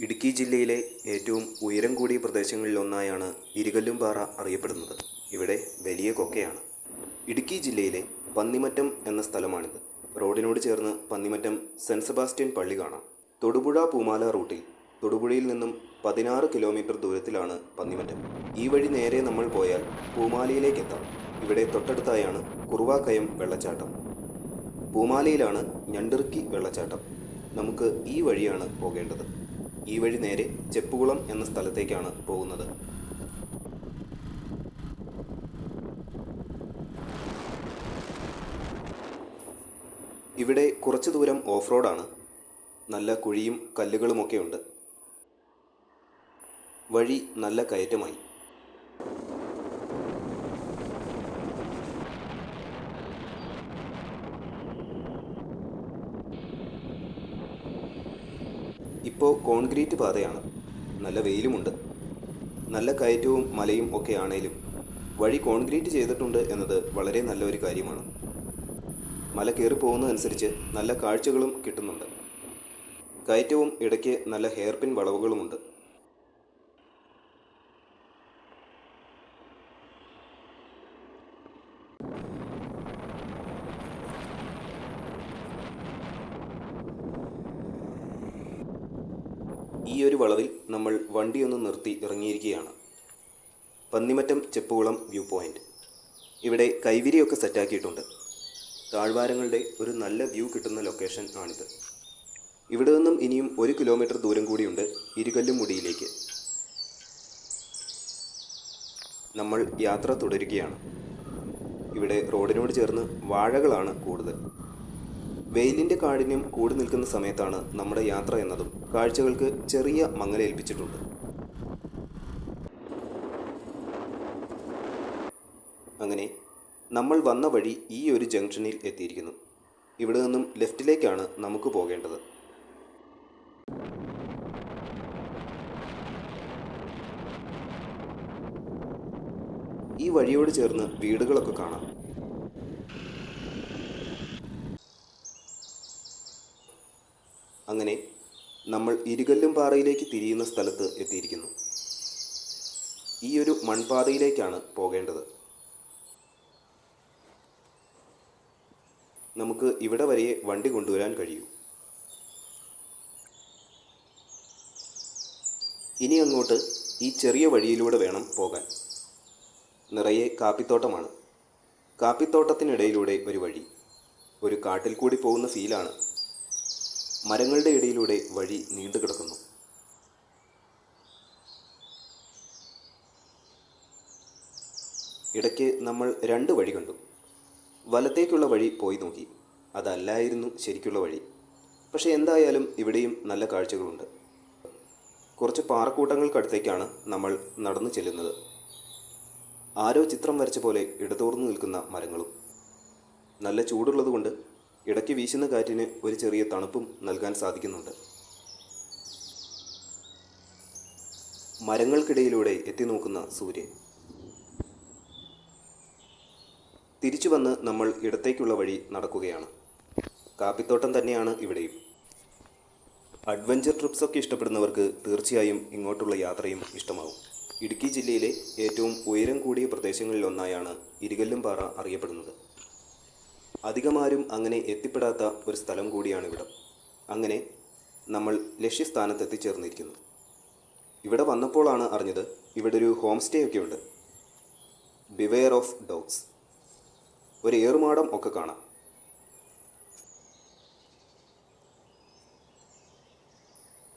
ഇടുക്കി ജില്ലയിലെ ഏറ്റവും ഉയരം കൂടിയ പ്രദേശങ്ങളിലൊന്നായാണ് ഇരികല്ലുംപാറ അറിയപ്പെടുന്നത്. ഇവിടെ വലിയ കൊക്കയാണ്. ഇടുക്കി ജില്ലയിലെ പന്നിമറ്റം എന്ന സ്ഥലമാണിത്. റോഡിനോട് ചേർന്ന് പന്നിമറ്റം സെൻറ്റ് സെബാസ്റ്റ്യൻ പള്ളി കാണാം. തൊടുപുഴ പൂമാല റൂട്ടിൽ തൊടുപുഴയിൽ നിന്നും 16 കിലോമീറ്റർ ദൂരത്തിലാണ് പന്നിമറ്റം. ഈ വഴി നേരെ നമ്മൾ പോയാൽ പൂമാലയിലേക്കെത്താം. ഇവിടെ തൊട്ടടുത്തായാണ് കുറുവാക്കയം വെള്ളച്ചാട്ടം. പൂമാലയിലാണ് ഞണ്ടിറുക്കി വെള്ളച്ചാട്ടം. നമുക്ക് ഈ വഴിയാണ് പോകേണ്ടത്. ഈ വഴി നേരെ ചെപ്പുകുളം എന്ന സ്ഥലത്തേക്കാണ് പോകുന്നത്. ഇവിടെ കുറച്ച് ദൂരം ഓഫ് റോഡാണ്. നല്ല കുഴിയും കല്ലുകളുമൊക്കെ ഉണ്ട്. വഴി നല്ല കയറ്റമായി. ഇപ്പോൾ കോൺക്രീറ്റ് പാതയാണ്. നല്ല വെയിലുമുണ്ട്. നല്ല കയറ്റവും മലയും ഒക്കെ ആണേലും വഴി കോൺക്രീറ്റ് ചെയ്തിട്ടുണ്ട് എന്നത് വളരെ നല്ലൊരു കാര്യമാണ്. മല കയറി പോകുന്നതനുസരിച്ച് നല്ല കാഴ്ചകളും കിട്ടുന്നുണ്ട്. കയറ്റവും ഇടയ്ക്ക് നല്ല ഹെയർപിൻ വളവുകളുമുണ്ട്. ഈ ഒരു വളവിൽ നമ്മൾ വണ്ടിയൊന്ന് നിർത്തി ഇറങ്ങിയിരിക്കുകയാണ്. Pannimattam Cheppukulam view point. ഇവിടെ കൈവിരിയൊക്കെ സെറ്റാക്കിയിട്ടുണ്ട്. താഴ്വാരങ്ങളുടെ ഒരു നല്ല വ്യൂ കിട്ടുന്ന ലൊക്കേഷൻ ആണിത്. ഇവിടെ നിന്നും ഇനിയും 1 കിലോമീറ്റർ ദൂരം കൂടിയുണ്ട് ഇരികല്ലുമുടിയിലേക്ക്. നമ്മൾ യാത്ര തുടരുകയാണ്. ഇവിടെ റോഡിനോട് ചേർന്ന് വാഴകളാണ് കൂടുതൽ. വെയിലിൻ്റെ കാഠിന്യം കൂടി നിൽക്കുന്ന സമയത്താണ് നമ്മുടെ യാത്ര എന്നതും കാഴ്ചകൾക്ക് ചെറിയ മങ്ങലേൽപ്പിച്ചിട്ടുണ്ട്. അങ്ങനെ നമ്മൾ വന്ന വഴി ഈ ഒരു ജംഗ്ഷനിൽ എത്തിയിരിക്കുന്നു. ഇവിടെ നിന്നും ലെഫ്റ്റിലേക്കാണ് നമുക്ക് പോകേണ്ടത്. ഈ വഴിയോട് ചേർന്ന് വീടുകളൊക്കെ കാണാം. അങ്ങനെ നമ്മൾ ഇരികല്ലുംപാറയിലേക്ക് തിരിയുന്ന സ്ഥലത്ത് എത്തിയിരിക്കുന്നു. ഈ ഒരു മൺപാതയിലേക്കാണ് പോകേണ്ടത്. നമുക്ക് ഇവിടെ വരെ വണ്ടി കൊണ്ടുവരാൻ കഴിയൂ. ഇനി അങ്ങോട്ട് ഈ ചെറിയ വഴിയിലൂടെ വേണം പോകാൻ. നിറയെ കാപ്പിത്തോട്ടമാണ്. കാപ്പിത്തോട്ടത്തിനിടയിലൂടെ ഒരു വഴി. ഒരു കാട്ടിൽ കൂടി പോകുന്ന ഫീലാണ്. മരങ്ങളുടെ ഇടയിലൂടെ വഴി നീണ്ടു കിടക്കുന്നു. ഇടയ്ക്ക് നമ്മൾ 2 വഴി കണ്ടു. വലത്തേക്കുള്ള വഴി പോയി നോക്കി. അതല്ലായിരുന്നു ശരിക്കുള്ള വഴി. പക്ഷേ എന്തായാലും ഇവിടെയും നല്ല കാഴ്ചകളുണ്ട്. കുറച്ച് പാറക്കൂട്ടങ്ങൾക്കടുത്തേക്കാണ് നമ്മൾ നടന്നു ചെല്ലുന്നത്. ആരോ ചിത്രം വരച്ച പോലെ ഇടതൂർന്നു നിൽക്കുന്ന മരങ്ങളും. നല്ല ചൂടുള്ളതുകൊണ്ട് ഇടയ്ക്ക് വീശുന്ന കാറ്റിന് ഒരു ചെറിയ തണുപ്പും നൽകാൻ സാധിക്കുന്നുണ്ട്. മരങ്ങൾക്കിടയിലൂടെ എത്തി നോക്കുന്ന സൂര്യൻ. തിരിച്ചു വന്ന് നമ്മൾ ഇടത്തേക്കുള്ള വഴി നടക്കുകയാണ്. കാപ്പിത്തോട്ടം തന്നെയാണ് ഇവിടെയും. അഡ്വഞ്ചർ ട്രിപ്സൊക്കെ ഇഷ്ടപ്പെടുന്നവർക്ക് തീർച്ചയായും ഇങ്ങോട്ടുള്ള യാത്രയും ഇഷ്ടമാവും. ഇടുക്കി ജില്ലയിലെ ഏറ്റവും ഉയരം കൂടിയ പ്രദേശങ്ങളിലൊന്നായാണ് ഇരികല്ലുംപാറ അറിയപ്പെടുന്നത്. അധികമാരും അങ്ങനെ എത്തിപ്പെടാത്ത ഒരു സ്ഥലം കൂടിയാണിവിടം. അങ്ങനെ നമ്മൾ ലക്ഷ്യസ്ഥാനത്ത് എത്തിച്ചേർന്നിരിക്കുന്നു. ഇവിടെ വന്നപ്പോഴാണ് അറിഞ്ഞത് ഇവിടെ ഒരു ഹോം സ്റ്റേ ഒക്കെ ഉണ്ട്. Beware of dogs. ഒരു ഏറുമാടം ഒക്കെ കാണാം.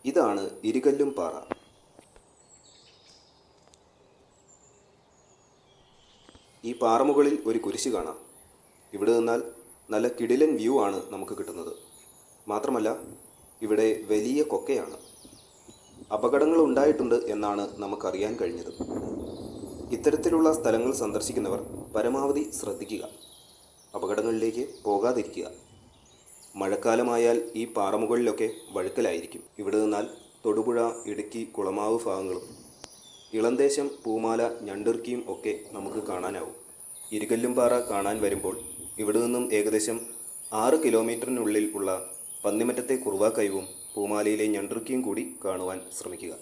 ഇതാണ് ഇരികല്ലുംപാറ. ഈ പാറമുകളിൽ ഒരു കുരിശ് കാണാം. ഇവിടെ നിന്നാൽ നല്ല കിടിലൻ വ്യൂ ആണ് നമുക്ക് കിട്ടുന്നത്. മാത്രമല്ല ഇവിടെ വലിയ കൊക്കയാണ്. അപകടങ്ങൾ ഉണ്ടായിട്ടുണ്ട് എന്നാണ് നമുക്കറിയാൻ കഴിഞ്ഞത്. ഇത്തരത്തിലുള്ള സ്ഥലങ്ങൾ സന്ദർശിക്കുന്നവർ പരമാവധി ശ്രദ്ധിക്കുക. അപകടങ്ങളിലേക്ക് പോകാതിരിക്കുക. മഴക്കാലമായാൽ ഈ പാറമുകളിലൊക്കെ വഴുക്കലായിരിക്കും. ഇവിടെ നിന്നാൽ തൊടുപുഴ, ഇടുക്കി, കുളമാവ് ഭാഗങ്ങളും ഇളന്തേശം, പൂമാല, ഞണ്ടിറുക്കിയും ഒക്കെ നമുക്ക് കാണാനാവും. ഇരികല്ലുംപാറ കാണാൻ വരുമ്പോൾ ഇവിടെ നിന്നും ഏകദേശം 6 കിലോമീറ്ററിനുള്ളിൽ ഉള്ള പന്നിമറ്റത്തെ കുറുവാക്കയവും പൂമാലയിലെ ഞണ്ടൃക്കിയും കൂടി കാണുവാൻ ശ്രമിക്കുക.